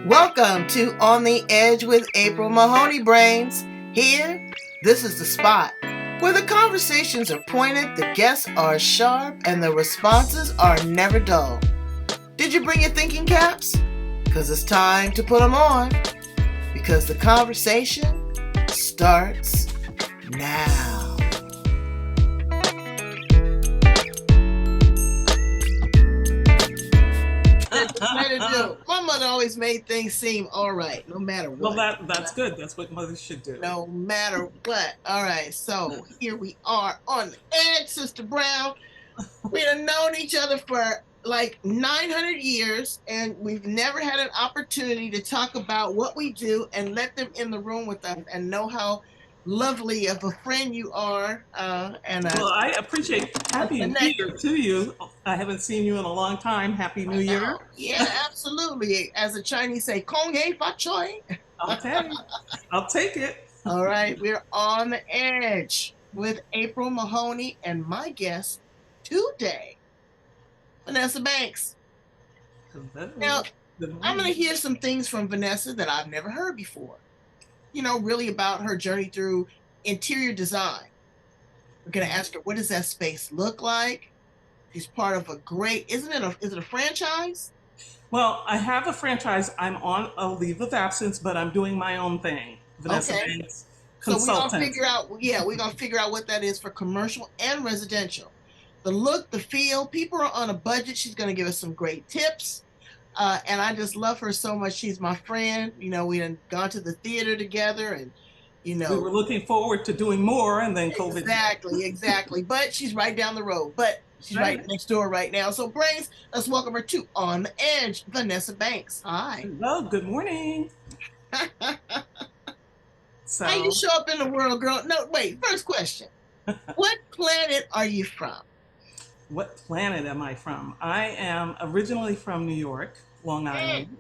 Welcome to On the Edge with April Mahoney Brains. Here, this is the spot where the conversations are pointed, the guests are sharp, and the responses are never dull. Did you bring your thinking caps? Because it's time to put them on. Because the conversation starts now. What to do? My mother always made things seem all right, no matter what. Well, that's good. That's what mothers should do. No matter what. All right, so here we are on the edge, Sister Brown. We have known each other for like 900 years, and we've never had an opportunity to talk about what we do and let them in the room with us and know how lovely of a friend you are. Well, I appreciate Happy New Year to you. I haven't seen you in a long time. Happy New Year. Yeah, absolutely. As the Chinese say, Kong Hei Fa Choi. Okay, I'll take it. All right, we're on the edge with April Mahoney and my guest today, Vanessa Banks. Hello. Now, I'm going to hear some things from Vanessa that I've never heard before. You know, really about her journey through interior design. We're going to ask her, what does that space look like? She's part of a great, is it a franchise? Well, I have a franchise. I'm on a leave of absence, but I'm doing my own thing. Vanessa Banks, consultant. So we're gonna figure out what that is for commercial and residential. The look, the feel. People are on a budget. She's gonna give us some great tips. And I just love her so much. She's my friend. You know, we had gone to the theater together, and you know, we were looking forward to doing more, and then COVID. Exactly. But she's right down the road. But she's right next door right now. So, Brains, let's welcome her to On the Edge, Vanessa Banks. Hi. Hello. Good morning. So, how you show up in the world, girl? No, wait. First question: what planet are you from? What planet am I from? I am originally from New York, Long Island,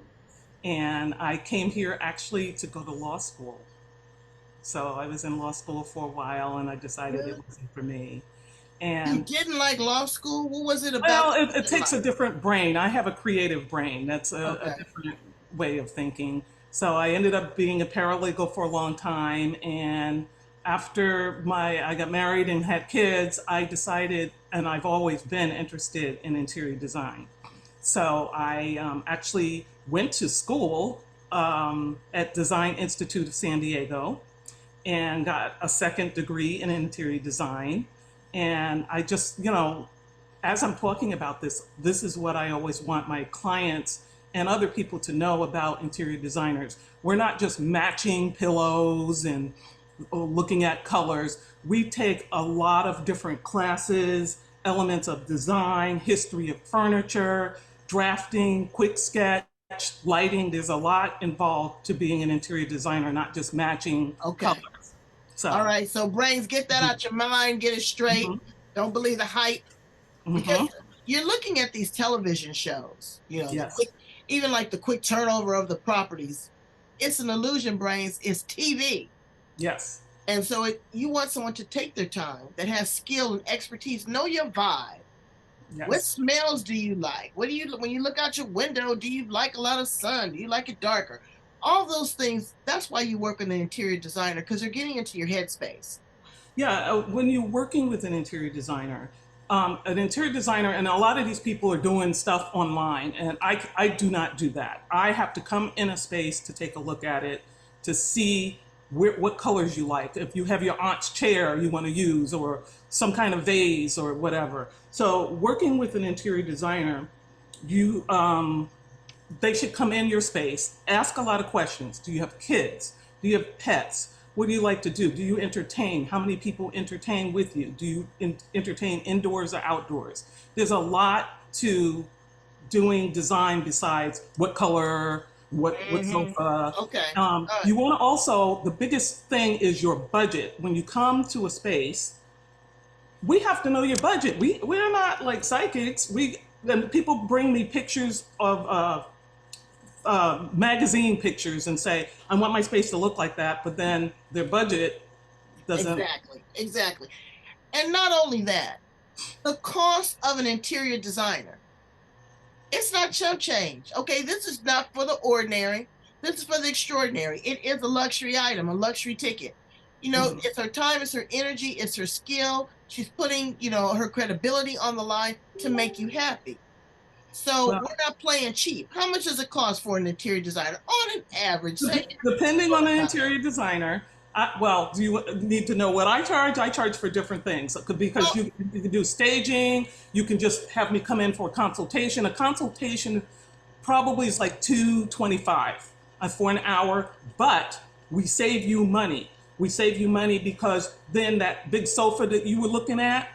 and I came here actually to go to law school. So I was in law school for a while, and I decided it wasn't for me. And you didn't like law school? What was it about? Well, it takes a different brain. I have a creative brain. That's a different way of thinking. So I ended up being a paralegal for a long time, and after I got married and had kids, I decided, and I've always been interested in interior design. So I actually went to school at Design Institute of San Diego and got a second degree in interior design. And I just, as I'm talking about this is what I always want my clients and other people to know about interior designers. We're not just matching pillows and looking at colors. We take a lot of different classes, elements of design, history of furniture, drafting, quick sketch, lighting. There's a lot involved to being an interior designer, not just matching colors. So, all right, so Brains, get that out your mind, get it straight. Don't believe the hype. Because you're looking at these television shows, even like the quick turnover of the properties. It's an illusion, Brains. It's TV. Yes. And so you want someone to take their time, that has skill and expertise, know your vibe. Yes. What smells do you like? When you look out your window, do you like a lot of sun? Do you like it darker? All those things, that's why you work with an interior designer, because they're getting into your headspace. Yeah, when you're working with an interior designer, and a lot of these people are doing stuff online, and I do not do that. I have to come in a space to take a look at it, to see what colors you like. If you have your aunt's chair you want to use, or some kind of vase or whatever. So working with an interior designer, they should come in your space, ask a lot of questions. Do you have kids? Do you have pets? What do you like to do? Do you entertain? How many people entertain with you? Do you entertain indoors or outdoors? There's a lot to doing design besides what color, what sofa. Okay. You want to also, the biggest thing is your budget. When you come to a space, we have to know your budget. We're not like psychics. Then people bring me pictures of magazine pictures and say, I want my space to look like that, but then their budget doesn't. Exactly. And not only that, the cost of an interior designer It's not chump change. Okay, this is not for the ordinary. This is for the extraordinary. It is a luxury item, a luxury ticket. You know, Mhm. it's her time, it's her energy, it's her skill. She's putting, her credibility on the line to make you happy. So Well, we're not playing cheap. How much does it cost for an interior designer on an average? Say depending on the interior designer, well, do you need to know what I charge? I charge for different things because oh, you can do staging. You can just have me come in for a consultation. A consultation probably is like $225 for an hour, but we save you money. We save you money because then that big sofa that you were looking at,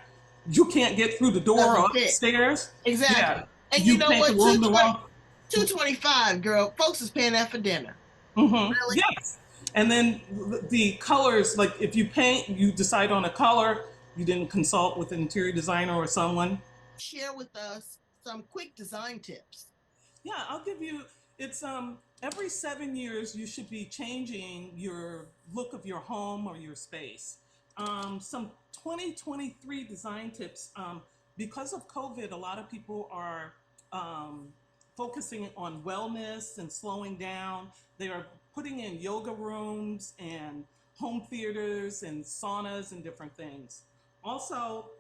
you can't get through the door or doesn't fit. upstairs. Exactly. Yeah, And you you know paint the what? room the wrong. 225, girl. Folks is paying that for dinner. Really? Yes. And then the colors, like if you paint, you decide on a color, you didn't consult with an interior designer or someone. Share with us some quick design tips. Yeah, I'll give you, it's every 7 years you should be changing your look of your home or your space. Some 2023 design tips. Because of COVID, a lot of people are focusing on wellness and slowing down. They are putting in yoga rooms and home theaters and saunas and different things. Also,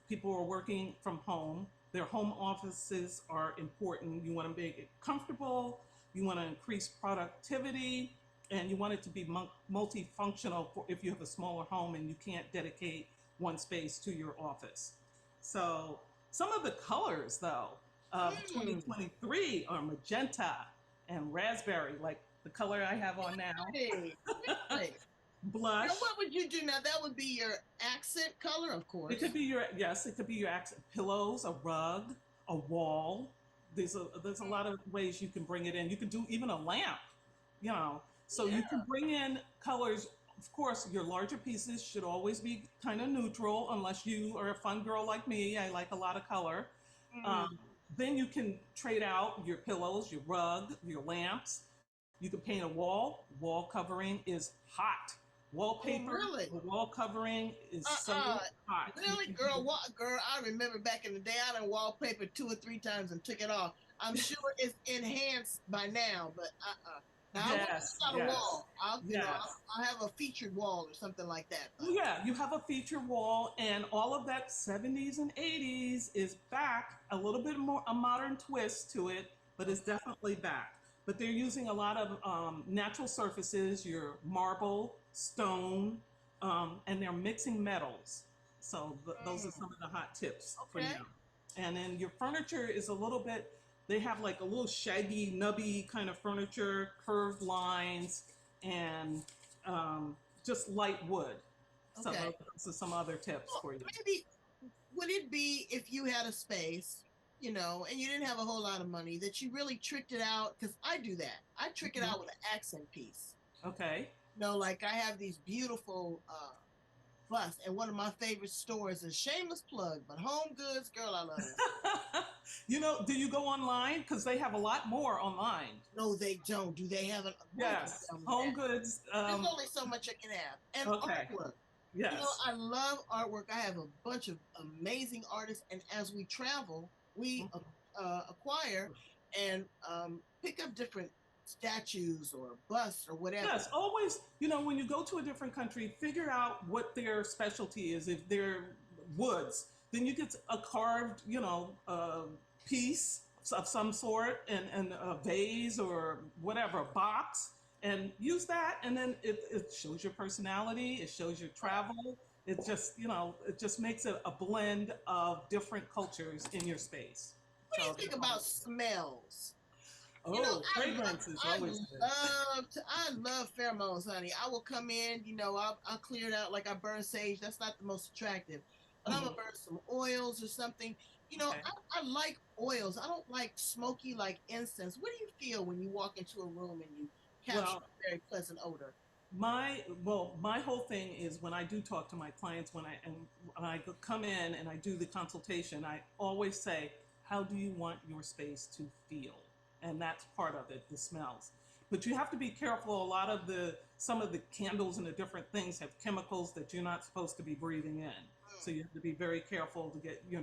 people are working from home. Their home offices are important. You want to make it comfortable, you want to increase productivity, and you want it to be multifunctional for if you have a smaller home and you can't dedicate one space to your office. So, some of the colors, though, of Mm, 2023 are magenta and raspberry, like the color I have on now, really? Really? Now, blush. what would you do? Now, that would be your accent color, of It could course. be your yes. It could be your accent pillows, a rug, a wall. There's a lot of ways you can bring it in. You can do even a lamp, So Yeah. you can bring in colors. Of course, your larger pieces should always be kind of neutral, unless you are a fun girl like me. I like a lot of color. Mm. Um, then you can trade out your pillows, your rug, your lamps. You can paint a wall. Wall covering is hot. Oh, Wallpaper, really? wall covering is so Uh-uh. hot. You Really, can girl? do What, girl? I remember back in the day, I done wallpaper 2 or 3 times and took it off. I'm sure it's enhanced by now, but Now I won't yes, pick out a yes, wall. I'll, yes. I'll have a featured wall or something like that. But Well, yeah, you have a feature wall, and all of that 70s and 80s is back. A little bit more a modern twist to it, but it's definitely back. But they're using a lot of natural surfaces, your marble, stone, and they're mixing metals. So those are mm, some of the hot tips for okay. now. And then your furniture is a little bit. They have like a little shaggy, nubby kind of furniture, curved lines, and um, just light wood. So Okay. those are some other tips Well, for you. maybe would it be if you had a space, and you didn't have a whole lot of money that you really tricked it out? Because I do that. I trick it Mhm. out with an accent piece. Okay. Like I have these beautiful busts, and one of my favorite stores is shameless plug, but Home Goods, girl, I love them. Do you go online? Because they have a lot more online. No, they don't. Do they have an? Boy, don't Yes. tell me Home that. Goods. There's only so much I can have, and Okay. artwork. Yes. I love artwork. I have a bunch of amazing artists, and as we travel, we acquire and pick up different statues or busts or whatever. Yes, always, when you go to a different country, figure out what their specialty is. If they're woods, then you get a carved, piece of some sort and a vase or whatever, a box, and use that. And then it shows your personality, it shows your travel. It just makes it a blend of different cultures in your space. What do you So, think about smells? oh, fragrance is always good. I love pheromones, honey. I will come in, I'll clear it out like I burn sage. That's not the most attractive, but I'm gonna Mhm. burn some oils or something. Okay. I like oils. I don't like smoky like incense. What do you feel when you walk into a room and you capture Well, a very pleasant odor? my whole thing is when I do talk to my clients, when I come in and I do the consultation, I always say, how do you want your space to feel? And that's part of it, the smells. but you have to be careful. A lot of some of the candles and the different things have chemicals that you're not supposed to be breathing in. So you have to be very careful to get your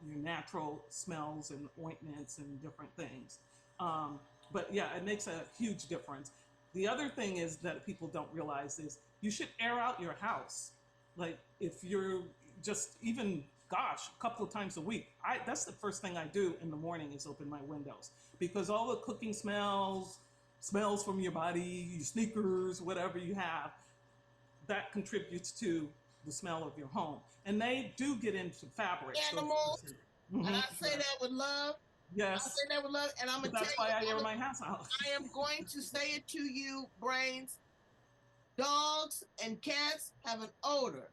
natural smells and ointments and different things. But yeah, it makes a huge difference. The other thing is that people don't realize is you should air out your house. Like if you're just even, gosh, a couple of times a week, that's the first thing I do in the morning is open my windows, because all the cooking smells from your body, your sneakers, whatever you have, that contributes to the smell of your home. And they do get into fabrics. Animals, and I say Yes. that with love. I Yes. say that with love, and I'm But gonna tell that's why I air you, my house out. I am going to say it to you, brains. Dogs and cats have an odor.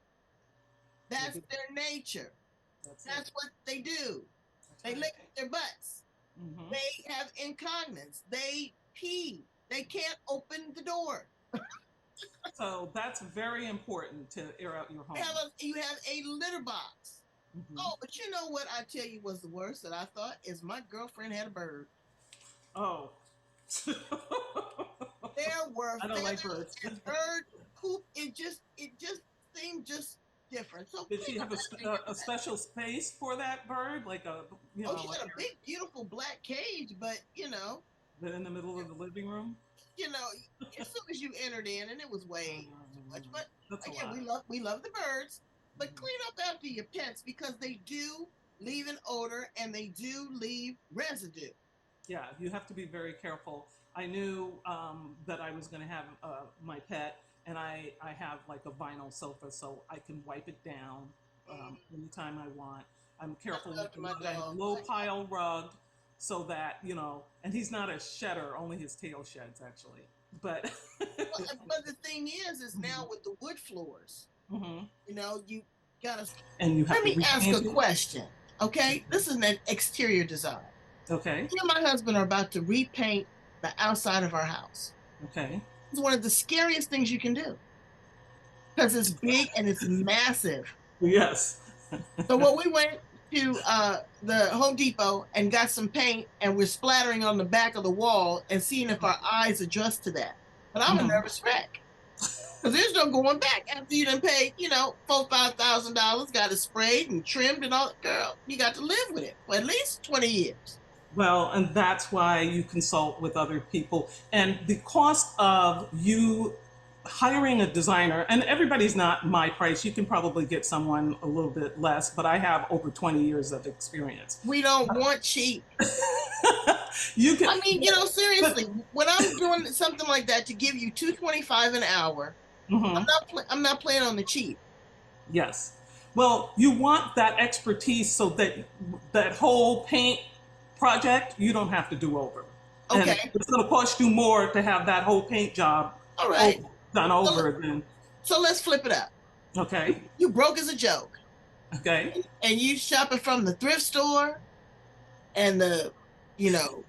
That's their nature. That's It. what they do. That's They right. lick their butts. Hmm. They have incontinence. They pee. They can't open the door. So that's very important to air out your home. You have a litter box. Hmm. Oh, but you know what I tell you was the worst that I thought is my girlfriend had a bird. Oh. There were I don't like feathers birds. and bird poop. It just seemed just different. So Did clean she up have after your a pet. special space for that bird, like Oh, she had a big, beautiful black cage, but in the middle of the living room? you know, as soon as you entered in, and it was way too much. But That's a again, lot. we love the birds, but Mhm. clean up after your pets because they do leave an odor and they do leave residue. Yeah, you have to be very careful. I knew that I was going to have my pet, and I have like a vinyl sofa, so I can wipe it down anytime I want. I'm careful I with loved the my rug. I have a dog. low pile rug, so that and he's not a shedder; only his tail sheds actually. But But the thing is now with the wood floors, hmm you gotta. and you have Let to me ask a repaint it. question. Okay, this is an exterior design. Okay, Me and my husband are about to repaint the outside of our house. okay, It's one of the scariest things you can do because it's big and it's massive. yes, So what we went to the Home Depot and got some paint, and we're splattering on the back of the wall and seeing if our eyes adjust to that. But I'm a hmm nervous wreck because there's no going back after you done paid, $4,000, $5,000, got it sprayed and trimmed and all. Girl, you got to live with it for at least 20 years. Well, and that's why you consult with other people. And the cost of you hiring a designer, and everybody's not my price, you can probably get someone a little bit less, but I have over 20 years of experience. We don't want cheap. You can, I mean, but seriously, when I'm doing something like that to give you 225 an hour, mhm, I'm not playing on the cheap. yes. Well, you want that expertise so that that whole paint project you don't have to do over. And Okay, it's going to cost you more to have that whole paint job all right. over, done So, over than, so let's flip it up. okay, You broke as a joke, okay, and you shopping from the thrift store and you know,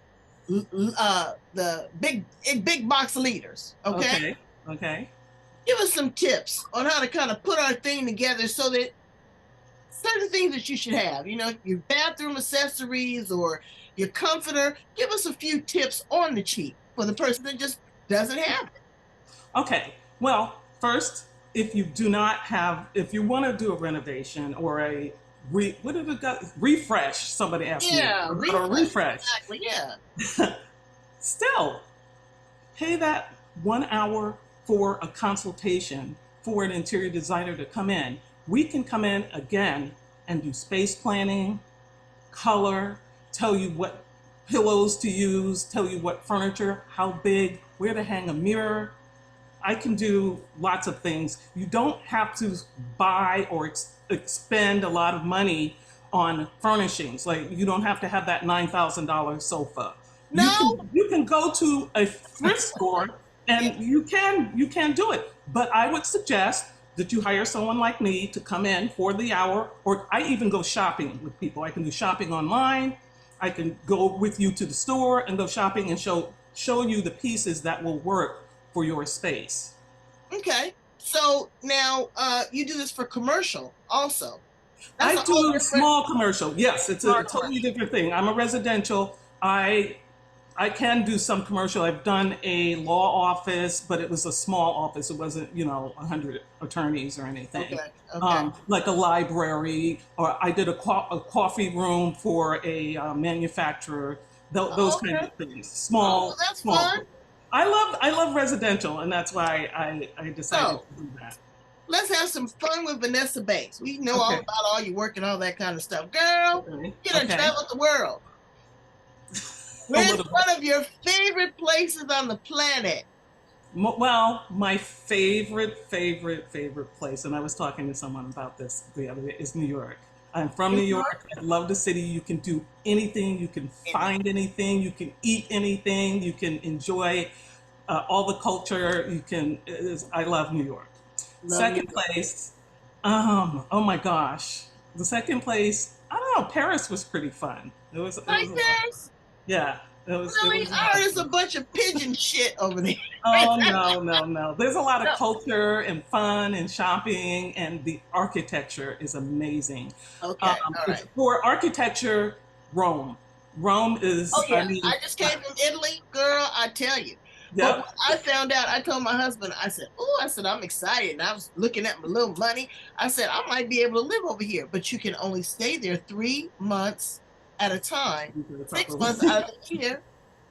the big box leaders. Okay, okay, okay. give us some tips on how to kind of put our thing together so that certain things that you should have, your bathroom accessories or your comforter. Give us a few tips on the cheap for the person that just doesn't have it. Okay. Well, first, if you want to do a renovation or what did it got? Refresh. Somebody asked me Yeah, about a refresh. refresh. Exactly. Yeah. Still, pay that 1 hour for a consultation for an interior designer to come in. We can come in again and do space planning, color, tell you what pillows to use, tell you what furniture, how big, where to hang a mirror. I can do lots of things. You don't have to buy or expend a lot of money on furnishings. Like you don't have to have that $9,000 sofa. You No. can you can go to a thrift store Yeah. and you can do it. But I would suggest that you hire someone like me to come in for the hour, or I even go shopping with people. I can do shopping online. I can go with you to the store and go shopping and show you the pieces that will work for your space. Okay. So now you do this for commercial also. That's I a whole do different small commercial. Yes, it's a smart totally commercial. different thing. I'm a residential. I can do some commercial. I've done a law office, but it was a small office. It wasn't, 100 attorneys or anything. Okay. Okay. Like a library, or I did a coffee room for a manufacturer. Those Oh, kinds okay. of things. Oh, well, Small, that's small. fun. I love residential, and that's why I decided So to do that. let's have some fun with Vanessa Banks. We know all Okay. about all your work and all that kind of stuff. Girl, Okay. you done Okay. traveled the world. A Where's little bit. one of your favorite places on the planet? Well, my favorite place, and I was talking to someone about this the other day, is New York. I'm from New New York? York. I love the city. You can do anything. You can Anything. find anything. You can eat anything. You can enjoy all the culture. I love New York. Love New Second York. place, oh my gosh, the second place. I don't know. Paris was pretty fun. It was Like a lot. this? Yeah, it Really? was a I lot heard of it's a fun. bunch of pigeon shit over there. Oh no, no, no. There's a lot of No. culture and fun and shopping, and the architecture is amazing. Okay. All right. For architecture, Rome. Rome Oh is, I yeah, mean, I just came from Italy, girl. I tell you. But when yep. I found out, I told my husband, I said, "Oh, I said I'm excited." And I was looking at my little money. I said, "I might be able to live over here, but you can only stay there 3 months at a time. 6 months out of the year.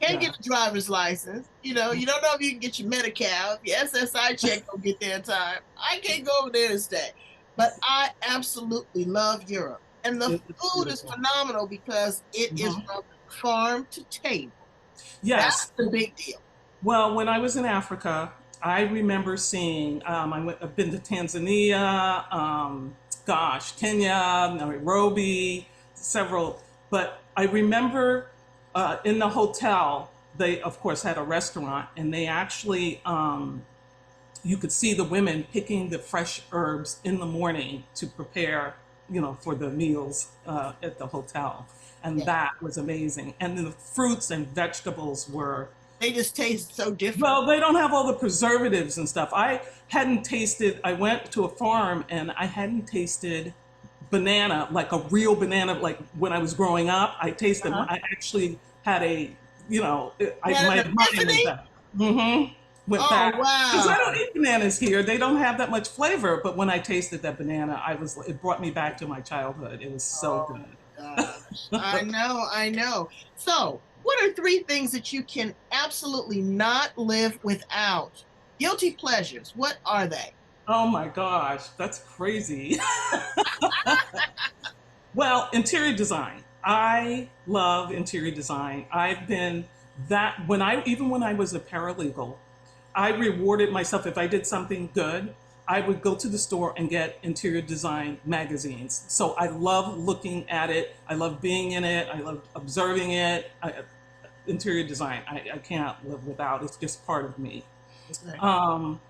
Can't Yeah. get a driver's license. You don't know if you can get your Medi-Cal. If your SSI check don't get there in time. I can't go over there and stay." But I absolutely love Europe, and the It's food is beautiful. phenomenal because it is Mhm. from farm to table. That's Yes. the big deal. Well, when I was in Africa, I remember seeing, I've been to Tanzania, Kenya, Nairobi, several, but I remember in the hotel, they of course had a restaurant, and they actually, you could see the women picking the fresh herbs in the morning to prepare, for the meals at the hotel. And Yeah, that was amazing. And the fruits and vegetables were, they just taste so different. well, they don't have all the preservatives and stuff. I went to a farm and I hadn't tasted banana, like a real banana, like when I was growing up. I tasted them. Uh-huh. I actually had You had my an mind went epiphany? back. Went Oh back. Because I don't wow! eat bananas here. They don't have that much flavor. But when I tasted that banana, it brought me back to my childhood. It was so Oh good. my gosh! I know, I know. So, what are three things that you can absolutely not live without? Guilty pleasures. What are they? Oh my gosh, that's crazy. Well, interior design. I love interior design. I've been that even when I was a paralegal, I rewarded myself if I did something good. I would go to the store and get interior design magazines. So I love looking at it. I love being in it. I love observing it. Interior design, I can't live without. It's just part of me. Okay. Um,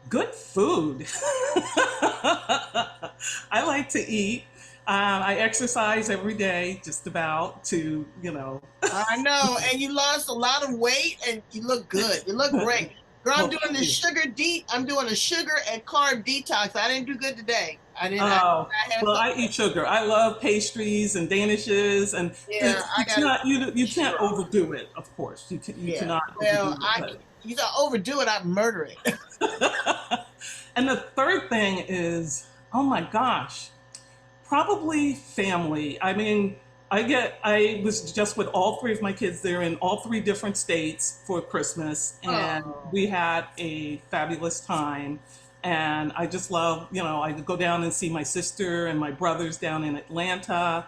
Good food. I like to eat. I exercise every day, just about I know, and you lost a lot of weight, and you look good. You look great, girl. I'm Well, doing thank the you. sugar de. I'm doing a sugar and carb detox. I didn't do good today. I didn't. Oh, I had well, some. I eat sugar. I love pastries and danishes, and Yeah, I it's got to not you sugar can't off. overdo it. Of course, you Yeah. cannot Well, overdo it. you don't overdo it. I murder it. And the third thing is, oh my gosh, probably family. I mean, I was just with all three of my kids. They're in all three different states for Christmas, and Oh, we had a fabulous time. And I just love, I could go down and see my sister and my brothers down in Atlanta,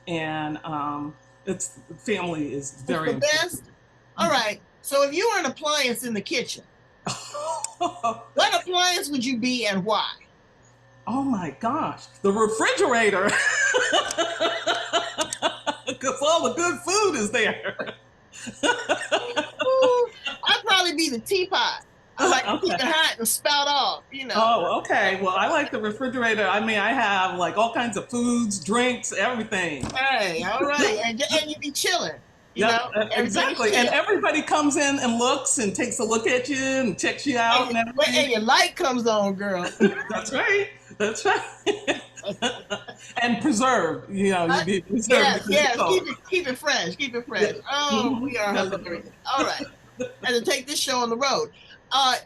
and it's family is it's very the important. best. All right. So if you were an appliance in the kitchen, what appliance would you be and why? Oh my gosh, the refrigerator, because all the good food is there. Ooh, I'd probably be the teapot. I like to keep Okay. it hot and spout off. Oh, okay. Well, I like the refrigerator. I mean, I have like all kinds of foods, drinks, everything. Hey, all right. And you be chilling. Yep, Everybody's exactly. And chill. everybody comes in and looks and takes a look at you and checks you out and And everything. your light comes on, girl. That's right. That's right. And preserved. Uh, You be preserved yes, because it's yes. cold. Keep it fresh. Keep it Yeah. fresh. Oh, Hmm. we are Definitely. hilarious. All right. And to take this show on the road.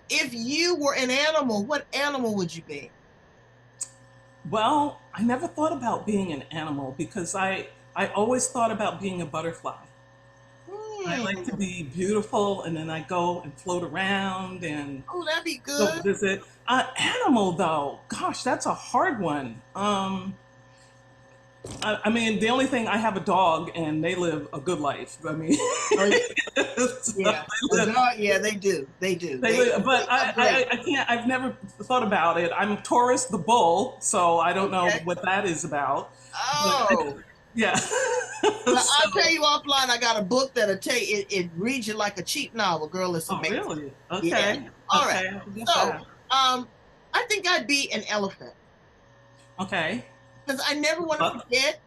If you were an animal, what animal would you be? Well, I never thought about being an animal because I always thought about being a butterfly. I like to Hmm. be beautiful, and then I go and float around and Oh, that'd be go good. visit. Animal, though, gosh, that's a hard one. I mean, the only thing, I have a dog, and they live a good life. I mean, Oh, yeah. so Yeah. A dog, yeah, they do. They do. they They live, but they upgrade. I can't. I've never thought about it. I'm Taurus the bull, so I don't know Okay. what that is about. But Oh. yeah, Well, I'll tell so you offline. I got a book that'll tell you it reads you like a cheap novel. Girl, it's oh, amazing. really? Yeah. Okay, All right. okay, I can get So, that. I think I'd be an elephant Okay. because I never want to forget.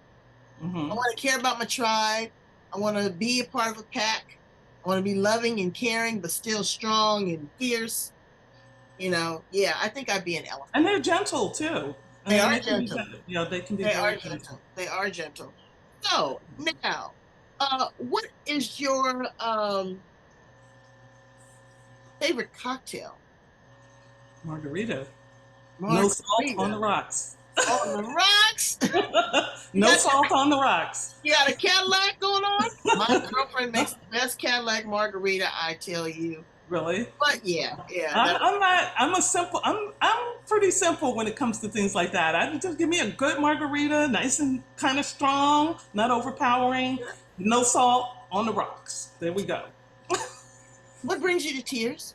I Mm-hmm. want to care about my tribe. I want to be a part of a pack. I want to be loving and caring, but still strong and fierce. Yeah, I think I'd be an And elephant. they're gentle too. I They mean, are they can be gentle. gentle. They can be They very are gentle. gentle. They are gentle. So now, what is your favorite cocktail? Margarita. No salt on Margarita. the rocks. On the rocks. You No got salt on the rocks. you got a Cadillac going on? My girlfriend makes the best Cadillac margarita, I tell you. Really? But yeah, I'm, that I'm not. I'm a simple. I'm pretty simple when it comes to things like that. I just give me a good margarita, nice and kind of strong, not overpowering. No salt on the rocks. There we go. what brings you to tears?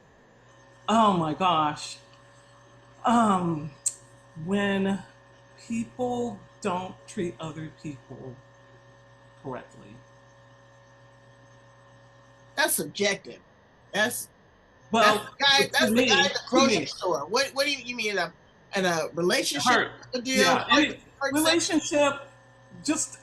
Oh my gosh. Um, when people don't treat other people correctly. That's subjective. That's that's Well, the guy. to That's the guy at me, the to grocery me, store. What do you mean in a relationship hurt. deal? Yeah, any Hurt something? relationship, just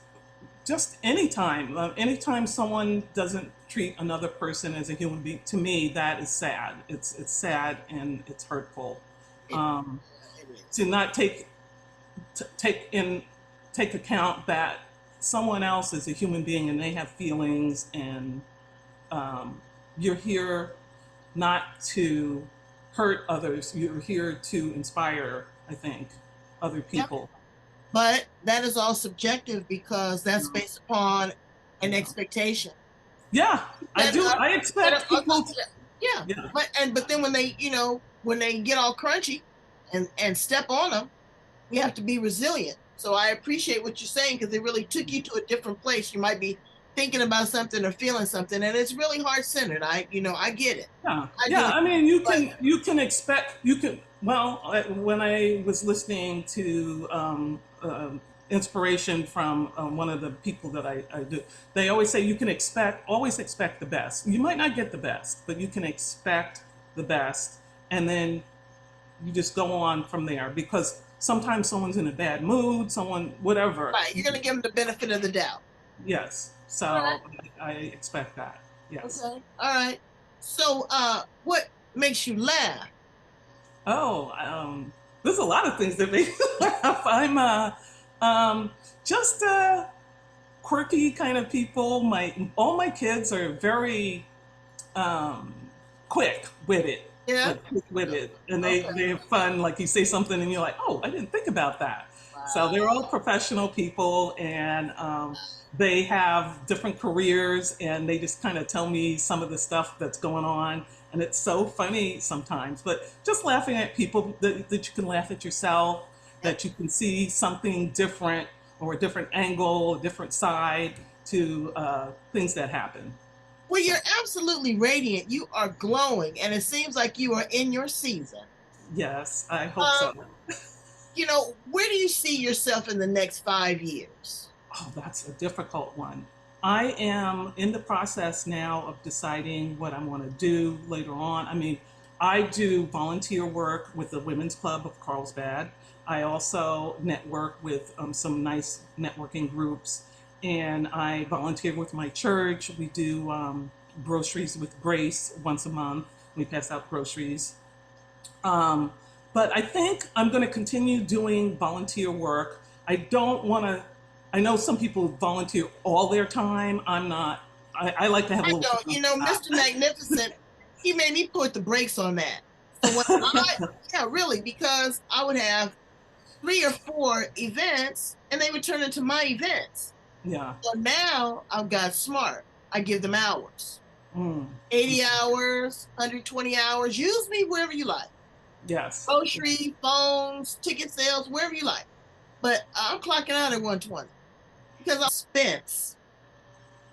just anytime, anytime someone doesn't treat another person as a human being, to me that is sad. It's sad and it's hurtful. It, Um, it is. to not take in take account that someone else is a human being and they have feelings, and you're here not to hurt others. You're here to inspire, I think, other Yep. people. But that is all subjective because that's based upon an Yeah, expectation. yeah, I Set do. up, I set up, expect people to, yeah. yeah. But then when they get all crunchy and step on them, we have to be resilient. So I appreciate what you're saying because it really took you to a different place. You might be thinking about something or feeling something, and it's really heart centered. I get it. Yeah, I yeah. do. I mean, But you can expect you can. Well, when I was listening to inspiration from one of the people that I do, they always say you can always expect the best. You might not get the best, but you can expect the best, and then you just go on from there because sometimes someone's in a bad mood, someone whatever. right, you're gonna give them the benefit of the doubt. Yes, All right. so I expect that. Yes. Okay. All right. So, what makes you laugh? Oh, there's a lot of things that make me laugh. I'm um, just quirky kind of people. All my kids are very um, quick with it, Yeah. quick with it, and Okay. they have fun. Like you say something, and you're like, oh, I didn't think about that. So they're Wow. all professional people, and they have different careers, and they just kind of tell me some of the stuff that's going on, and it's so funny sometimes. But just laughing at people that you can laugh at yourself, Yep. that you can see something different or a different angle, a different side to things that happen. Well, So you're absolutely radiant. You are glowing, and it seems like you are in your season. yes, I hope Um, so. where do you see yourself in the next 5 years? Oh, that's a difficult one. I am in the process now of deciding what I want to do later on. I mean, I do volunteer work with the Women's Club of Carlsbad. I also network with some nice networking groups, and I volunteer with my church. We do groceries with Grace once a month. We pass out groceries. Um, but I think I'm going to continue doing volunteer work I don't want to. I know some people volunteer all their time. I'm not. I like to have a I little don't. time. Mr. Magnificent, he made me put the brakes on that. So yeah, really, because I would have 3 or 4 events and they would turn into my events. Yeah. So now I've got smart. I give them hours. Mm. 80 hours, 120 hours. Use me wherever you like. Yes. Grocery, phones, ticket sales, wherever you like. But I'm clocking out at 120 because I expense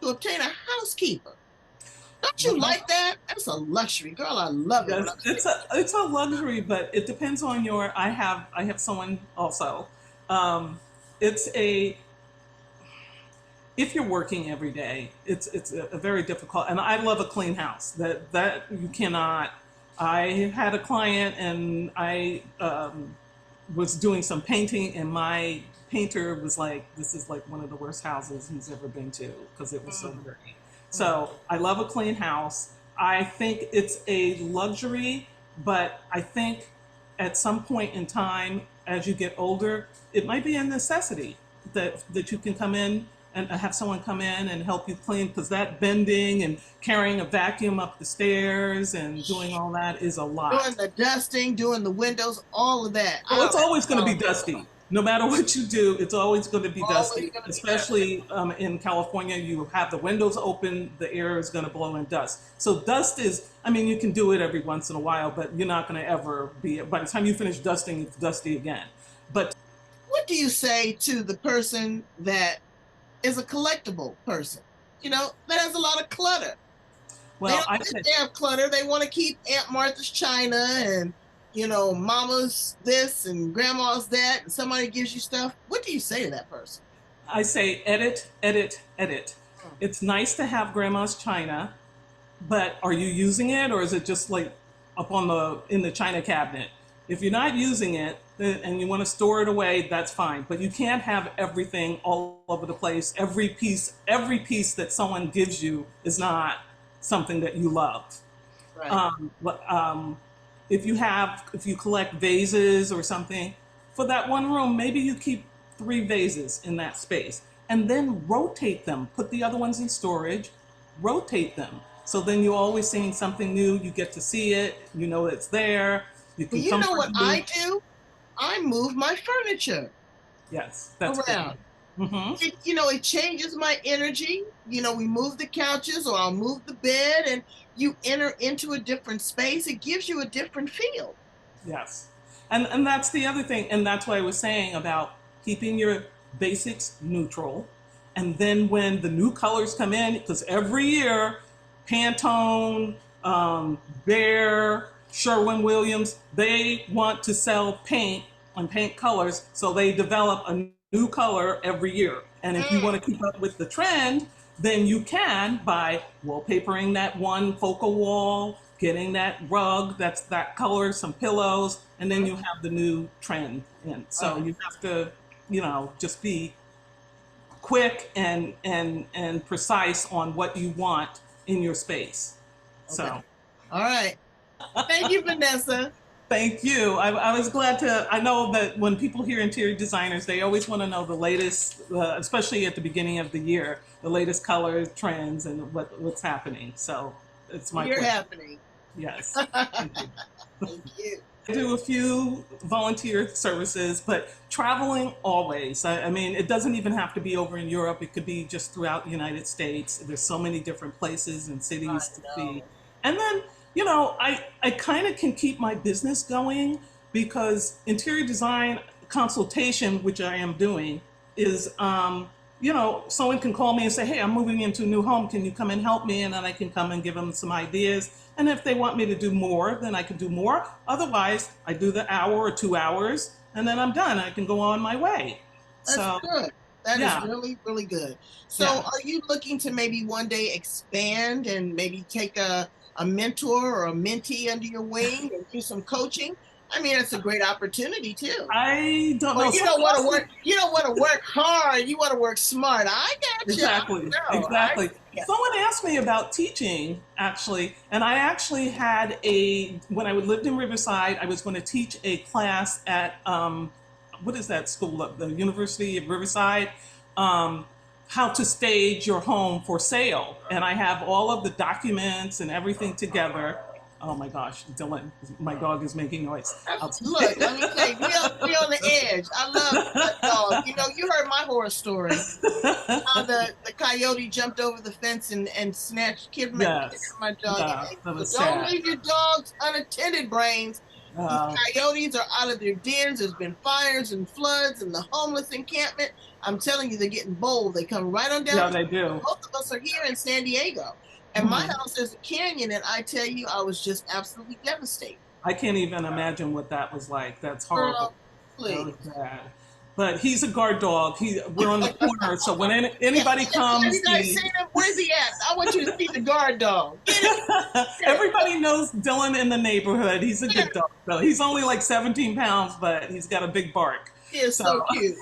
to obtain a housekeeper. Don't you Well, like that? That's a luxury, girl. I love it when yes, I'm sitting. it's a luxury, but it depends on your. I have someone also. Um, it's a if you're working every day, it's a very difficult. And I love a clean house. That you cannot. I had a client and I was doing some painting, and my painter was like, "This is like one of the worst houses he's ever been to because it was so dirty." So I love a clean house. I think it's a luxury, but I think at some point in time, as you get older, it might be a necessity that you can come in and have someone come in and help you clean, because that bending and carrying a vacuum up the stairs and doing all that is a Doing lot. the dusting, doing the windows, all of that. I Well, it's don't have always going to be time. dusty. No matter what you do, it's always going to be Always dusty. gonna be dusty. Especially in California, you have the windows open, the air is going to blow in dust. So dust is, I mean, you can do it every once in a while, but you're not going to ever be. By the time you finish dusting, it's dusty again. But What do you say to the person that is a collectible person? That has a lot of clutter. They well, don't I think say they have clutter. They want to keep Aunt Martha's china and Mama's this and Grandma's that, and somebody gives you stuff. What do you say to that person? I say edit, edit, edit. Hmm. It's nice to have grandma's china, but are you using it, or is it just like up on the in the china cabinet? If you're not using it and you want to store it away, that's fine. But you can't have everything all over the place. Every piece that someone gives you is not something that you love. Right. But, if you collect vases or something for that one room, maybe you keep 3 vases in that space and then rotate them. Put the other ones in storage, rotate them. So then you're always seeing something new. You get to see it. You know it's there. You Well, can you know what comfortably. I do? I move my furniture Yes, that's good. around. Hmm. It changes my energy. We move the couches or I'll move the bed and you enter into a different space. It gives you a different feel. Yes. And that's the other thing. And that's what I was saying about keeping your basics neutral. And then when the new colors come in, because every year, Pantone, Bear, Sherwin Williams, they want to sell paint and paint colors. So they develop a new color every year. And if you want to keep up with the trend, then you can by wallpapering that one focal wall, getting that rug that's that color, some pillows, and then you have the new trend in. So Oh, you have to, just be quick and precise on what you want in your space. okay. So All right. Thank you, Vanessa. thank you. I was glad to. I know that when people hear interior designers, they always want to know the latest, especially at the beginning of the year, the latest color trends and what's happening. So it's my You're pleasure. happening. Yes. Thank you. Thank you. I do a few volunteer services, but traveling always. I mean, it doesn't even have to be over in Europe. It could be just throughout the United States. There's so many different places and I cities to see. know. And then, I kind of can keep my business going because interior design consultation, which I am doing, is, someone can call me and say, hey, I'm moving into a new home. Can you come and help me? And then I can come and give them some ideas. And if they want me to do more, then I can do more. Otherwise, I do the hour or 2 hours and then I'm done. I can go on my way. That's So, good. That is yeah, really, really good. So, yeah. are you looking to maybe one day expand and maybe take a mentor or a mentee under your wing and do some coaching? I mean, it's a great opportunity too. I don't Or know. you don't Someone want to asked me. work. You don't want to work hard. You want to work smart. I got you. Exactly, I know. exactly. Yeah. Someone asked me about teaching, actually, and I actually when I lived in Riverside, I was going to teach a class at what is that school up the University of Riverside, um, how to stage your home for sale, and I have all of the documents and everything together. Oh my gosh, Dylan, my dog is making noise. Look, let me tell you, we on the edge. I love dogs. You know, you heard my horror story. How the coyote jumped over the fence and snatched Yes, my dog. yeah, that So was don't sad. leave your dogs unattended, brains. These Uh, coyotes are out of their dens. There's been fires and floods and the homeless encampment. I'm telling you, they're getting bold. They come right on down yeah, the they street. do. Both of us are here in San Diego. And my Mhm. house is a canyon, and I tell you, I was just absolutely devastated. I can't even imagine what that was like. That's horrible. Girl, That was please. bad. But he's a guard dog. We're on the corner, so when Yeah, anybody have you comes, guys seen him? Where's he at? I want you to see the guard dog. Get him. everybody knows Dylan in the neighborhood. He's a good dog, though. He's only like 17 pounds, but he's got a big bark. He is So, so cute.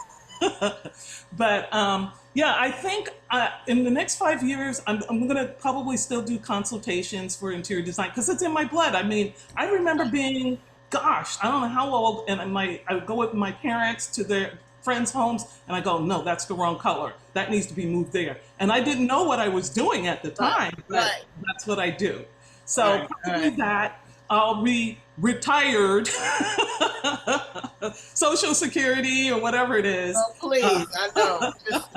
but yeah, I think in the next 5 years, I'm going to probably still do consultations for interior design because it's in my blood. I mean, I remember being, gosh, I don't know how old, and I would go with my parents to their friends' homes, and I go, no, that's the wrong color. That needs to be moved there. And I didn't know what I was doing at the Right, time, but right, that's what I do. So right, probably right. that. I'll be retired, Social Security or whatever it is. Oh, please, I know. Just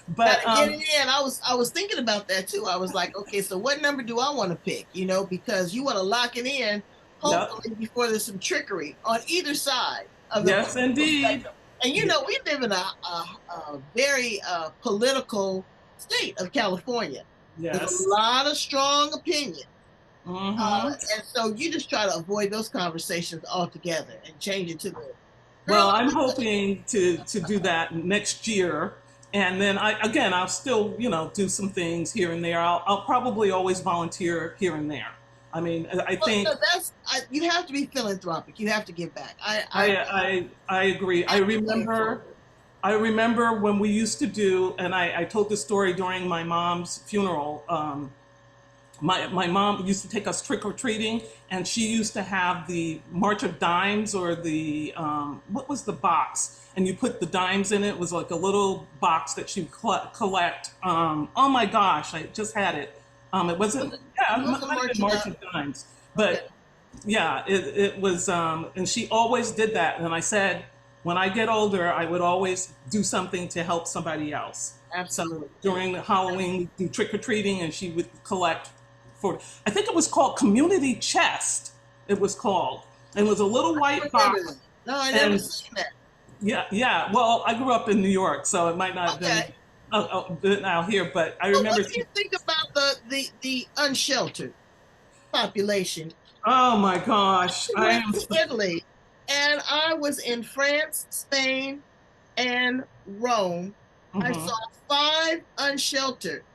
But gotta get it in. I was thinking about that too. I was like, okay, so what number do I want to pick? You know, because you want to lock it in, yep, hopefully before there's some trickery on either side of the yes, political indeed. spectrum. And you know, we live in a very political state of California. There's a Yes. lot of strong opinion. Hmm. And so you just try to avoid those conversations altogether and change it to the girl. Well, I'm hoping to do that next year, and then I'll still do some things here and there. I'll probably always volunteer here and there. I mean, I Well, think no, you have to be philanthropic. You have to give back. I agree. Absolutely in favor. I remember when we used to do, and I told this story during my mom's funeral. My mom used to take us trick or treating, and she used to have the March of Dimes or the what was the box, and you put the dimes in it. It was like a little box that she would collect. Oh my gosh, I just had it. It wasn't. Yeah, it What's the might have been marching March on? of Dimes, Okay, but yeah, it was. And she always did that. And I said, when I get older, I would always do something to help somebody else. So absolutely. during Halloween, we do trick or treating, and she would collect for. I think it was called Community Chest. It was called, and it was a little I white remember box. that. No, I never And seen that. yeah, yeah. Well, I grew up in New York, so it might not have been Okay. out here, but I Well, what remember. do you think about the unsheltered population? Oh my gosh, I I went am. to Italy, and I was in France, Spain, and Rome. I Mhm, saw five unsheltered,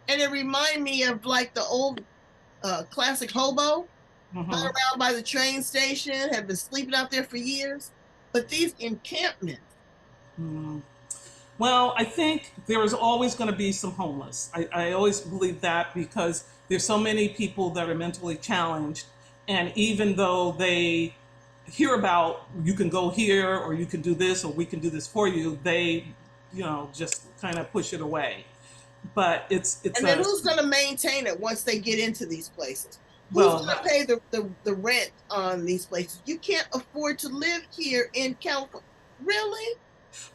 and it reminded me of like the old classic hobo hung mhm. around by the train station, had been sleeping out there for years. But these encampments, Well, I think there is always going to be some homeless. I always believe that because there's so many people that are mentally challenged, and even though they hear about you can go here or you can do this or we can do this for you, they just kind of push it away. But it's and then a who's going to maintain it once they get into these places? Who's well, going to pay the rent on these places? You can't afford to live here in California. Really?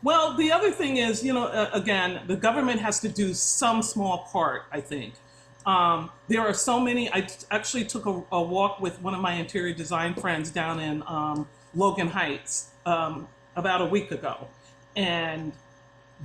well, the other thing is, again, the government has to do some small part, I think. There are so many. Actually took a walk with one of my interior design friends down in Logan Heights about a week ago. And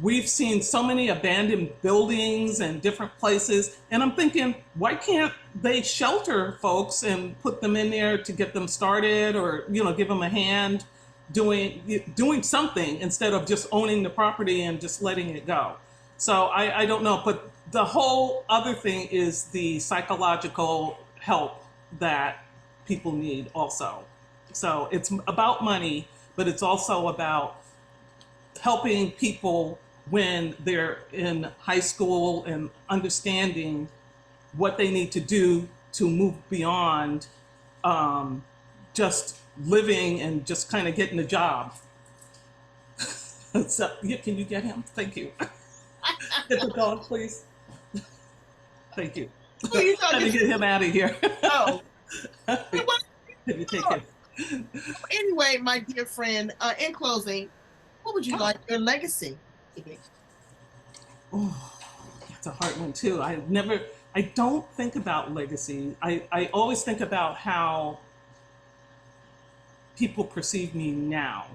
we've seen so many abandoned buildings and different places. And I'm thinking, why can't they shelter folks and put them in there to get them started or, give them a hand doing something instead of just owning the property and just letting it go. So I don't know. But the whole other thing is the psychological help that people need also. So it's about money, but it's also about helping people when they're in high school and understanding what they need to do to move beyond just living and just kind of getting a job. So, can you get him? Thank you. Get the dog, please. Thank you. Who are you Trying talking to to? get him out of here. Oh, Can what? you take him? Anyway, my dear friend, in closing, what would you Oh, like your legacy to be? oh, that's a hard one too. I don't think about legacy. I always think about how people perceive me now.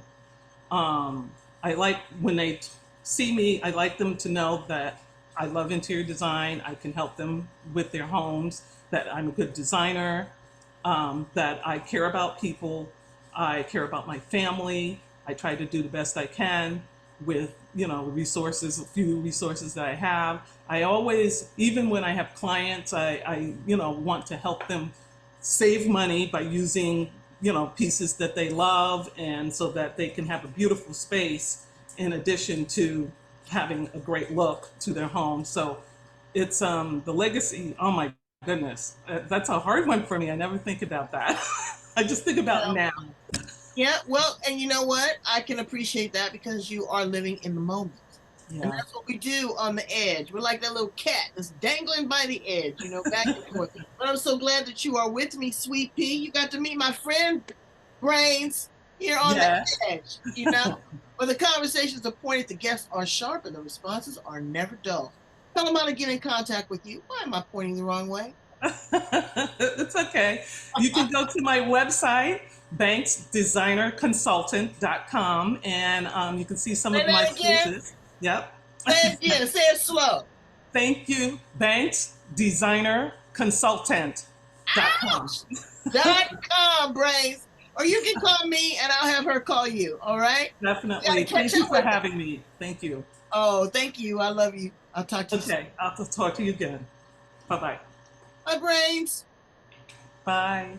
I like when they see me, I like them to know that I love interior design. I can help them with their homes, that I'm a good designer, that I care about people. I care about my family. I try to do the best I can with, resources, a few resources that I have. I always, even when I have clients, I want to help them save money by using pieces that they love, and so that they can have a beautiful space in addition to having a great look to their home. So it's the legacy. Oh my goodness, that's a hard one for me. I never think about that. I just think about Well, now. yeah, well, and you know what? I can appreciate that because you are living in the moment. And Yeah. that's what we do on the edge. We're like that little cat that's dangling by the edge, back and forth. But I'm so glad that you are with me, sweet pea. You got to meet my friend Brains here on the Yes. edge. Where the conversations are pointed, the guests are sharp, and the responses are never dull. Tell them how to get in contact with you. Why am I pointing the wrong way? It's okay. You can go to my website, banksdesignerconsultant.com, and you can see some Say of my that again. pieces. Yep. Say it again. Say it slow. Thank you, banksdesignerconsultant.com. Ouch. .com, Brains. Or you can call me and I'll have her call you. All right? You got to Definitely. catch Thank you up for with her. having me. Thank you. Oh, thank you. I love you. I'll talk to you soon. Okay, I'll talk to you again. Bye-bye. Bye, Brains. Bye.